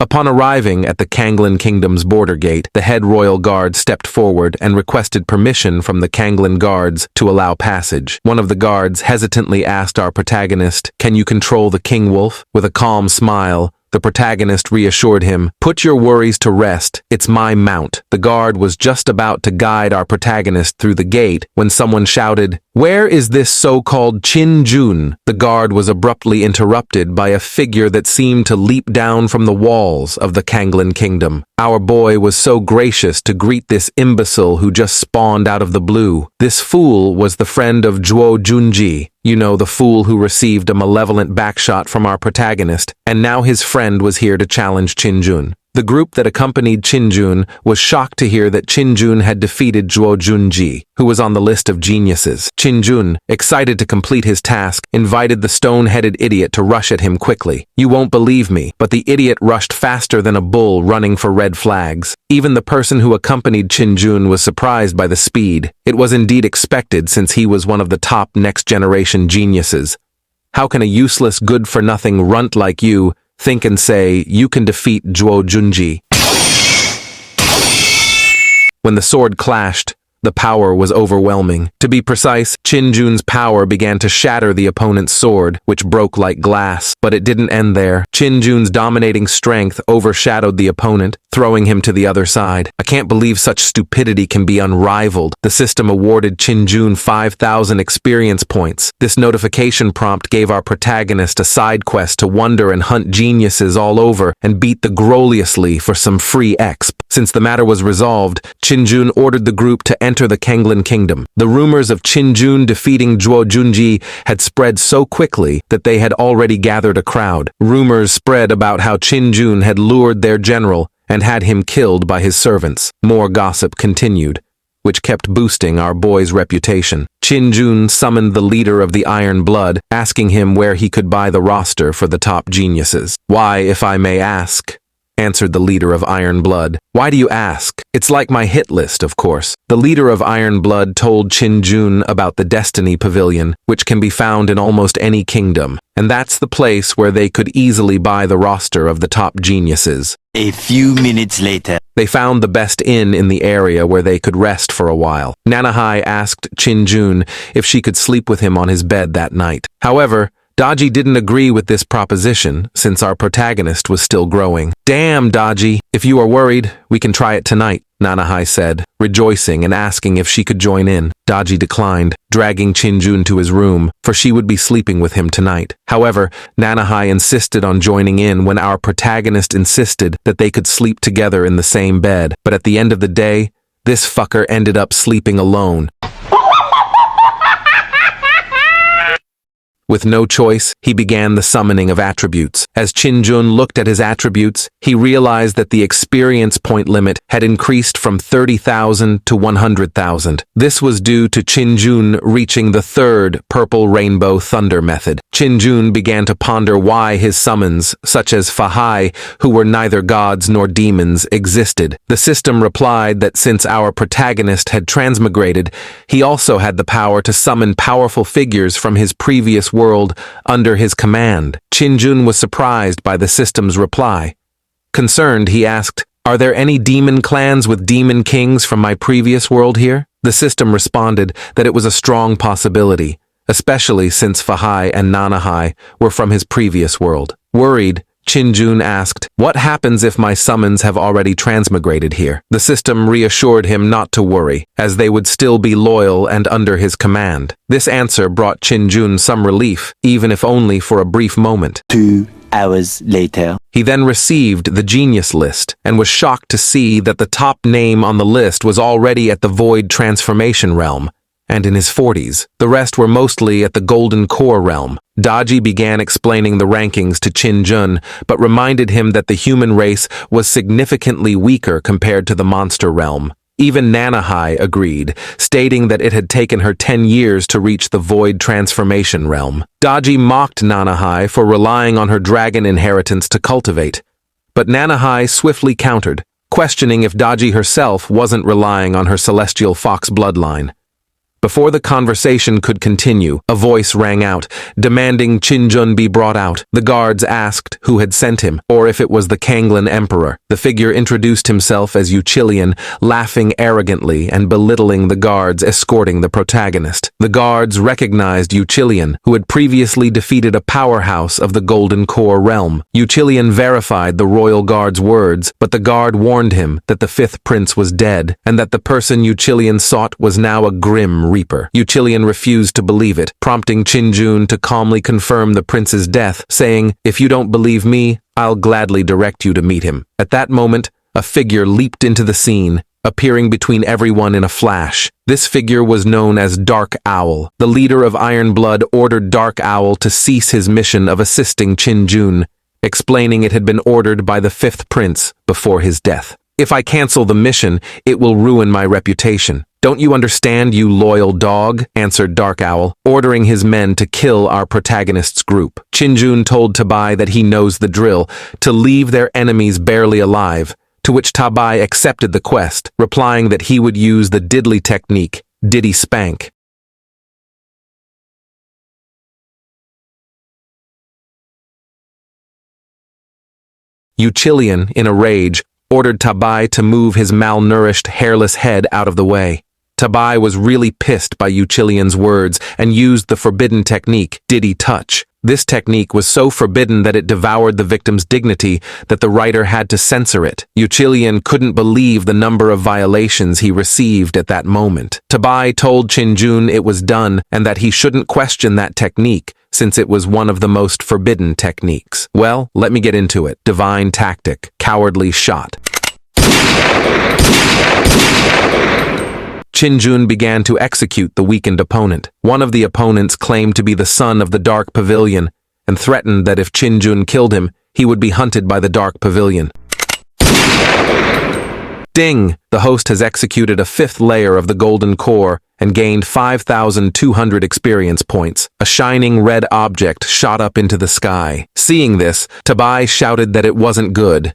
Upon arriving at the Kanglin Kingdom's border gate, the head royal guard stepped forward and requested permission from the Kanglin guards to allow passage. One of the guards hesitantly asked our protagonist, "Can you control the king wolf?" With a calm smile, the protagonist reassured him, "Put your worries to rest, it's my mount." The guard was just about to guide our protagonist through the gate when someone shouted, "Where is this so-called Qin-jun?" The guard was abruptly interrupted by a figure that seemed to leap down from the walls of the Kanglin Kingdom. Our boy was so gracious to greet this imbecile who just spawned out of the blue. This fool was the friend of Zhuo Junji, you know, the fool who received a malevolent backshot from our protagonist, and now his friend was here to challenge Qin-jun. The group that accompanied Qin-jun was shocked to hear that Qin-jun had defeated Zhuo Junji, who was on the list of geniuses. Qin-jun, excited to complete his task, invited the stone-headed idiot to rush at him quickly. You won't believe me, but the idiot rushed faster than a bull running for red flags. Even the person who accompanied Qin-jun was surprised by the speed. It was indeed expected since he was one of the top next-generation geniuses. How can a useless, good-for-nothing runt like you think and say you can defeat Zhuo Junji? When the sword clashed, the power was overwhelming. To be precise, Qin-jun's power began to shatter the opponent's sword, which broke like glass. But it didn't end there. Qin-jun's dominating strength overshadowed the opponent, throwing him to the other side. I can't believe such stupidity can be unrivaled. The system awarded Qin-jun 5,000 experience points. This notification prompt gave our protagonist a side quest to wander and hunt geniuses all over and beat the groliously for some free exp. Since the matter was resolved, Qin-jun ordered the group to enter the Kanglin Kingdom. The rumors of Qin-jun defeating Zhuo Junji had spread so quickly that they had already gathered a crowd. Rumors spread about how Qin-jun had lured their general and had him killed by his servants. More gossip continued, which kept boosting our boy's reputation. Qin-jun summoned the leader of the Iron Blood, asking him where he could buy the roster for the top geniuses. "Why, if I may ask?" answered the leader of Iron Blood. "Why do you ask? It's like my hit list, of course." The leader of Iron Blood told Qin-jun about the Destiny Pavilion, which can be found in almost any kingdom, and that's the place where they could easily buy the roster of the top geniuses. A few minutes later, they found the best inn in the area where they could rest for a while. Nanahai asked Qin-jun if she could sleep with him on his bed that night. However, Daji didn't agree with this proposition since our protagonist was still growing. "Damn, Daji, if you are worried, we can try it tonight," Nanahai said, rejoicing and asking if she could join in. Daji declined, dragging Qin-jun to his room, for she would be sleeping with him tonight. However, Nanahai insisted on joining in when our protagonist insisted that they could sleep together in the same bed. But at the end of the day, this fucker ended up sleeping alone. With no choice, he began the summoning of attributes. As Qin-jun looked at his attributes, he realized that the experience point limit had increased from 30,000 to 100,000. This was due to Qin-jun reaching the third Purple Rainbow Thunder method. Qin-jun began to ponder why his summons, such as Fahai, who were neither gods nor demons, existed. The system replied that since our protagonist had transmigrated, he also had the power to summon powerful figures from his previous world under his command. Qin-jun was surprised by the system's reply. Concerned, he asked, "Are there any demon clans with demon kings from my previous world here?" The system responded that it was a strong possibility, especially since Fahai and Nanahai were from his previous world. Worried, Qin-jun asked, "What happens if my summons have already transmigrated here?" The system reassured him not to worry, as they would still be loyal and under his command. This answer brought Qin-jun some relief, even if only for a brief moment. 2 hours later, he then received the genius list and was shocked to see that the top name on the list was already at the Void Transformation realm, and in his 40s. The rest were mostly at the Golden Core realm. Daji began explaining the rankings to Qin-jun, but reminded him that the human race was significantly weaker compared to the monster realm. Even Nanahai agreed, stating that it had taken her 10 years to reach the Void Transformation realm. Daji mocked Nanahai for relying on her dragon inheritance to cultivate, but Nanahai swiftly countered, questioning if Daji herself wasn't relying on her celestial fox bloodline. Before the conversation could continue, a voice rang out, demanding Chinjun be brought out. The guards asked who had sent him, or if it was the Kanglin emperor. The figure introduced himself as Uchilian, laughing arrogantly and belittling the guards escorting the protagonist. The guards recognized Uchilian, who had previously defeated a powerhouse of the Golden Core realm. Uchilian verified the royal guard's words, but the guard warned him that the fifth prince was dead, and that the person Uchilian sought was now a grim reaper. Uchilian refused to believe it, prompting Chinjun to calmly confirm the prince's death, saying, "If you don't believe me, I'll gladly direct you to meet him." At that moment, a figure leaped into the scene, appearing between everyone in a flash. This figure was known as Dark Owl. The leader of Iron Blood ordered Dark Owl to cease his mission of assisting Chinjun, explaining it had been ordered by the fifth prince before his death. "If I cancel the mission, it will ruin my reputation. Don't you understand, you loyal dog?" answered Dark Owl, ordering his men to kill our protagonist's group. Chinjun told Tabai that he knows the drill, to leave their enemies barely alive, to which Tabai accepted the quest, replying that he would use the diddly technique, Diddy Spank. Uchilian, in a rage, ordered Tabai to move his malnourished, hairless head out of the way. Tabai was really pissed by Uchilian's words and used the forbidden technique, Diddy Touch. This technique was so forbidden that it devoured the victim's dignity that the writer had to censor it. Uchilian couldn't believe the number of violations he received at that moment. Tabai told Chinjun it was done and that he shouldn't question that technique, since it was one of the most forbidden techniques. Well, let me get into it. Divine tactic, cowardly shot. Chinjun began to execute the weakened opponent. One of the opponents claimed to be the son of the Dark Pavilion and threatened that if Chinjun killed him, he would be hunted by the Dark Pavilion. Ding! The host has executed a fifth layer of the Golden Core and gained 5,200 experience points. A shining red object shot up into the sky. Seeing this, Tabai shouted that it wasn't good,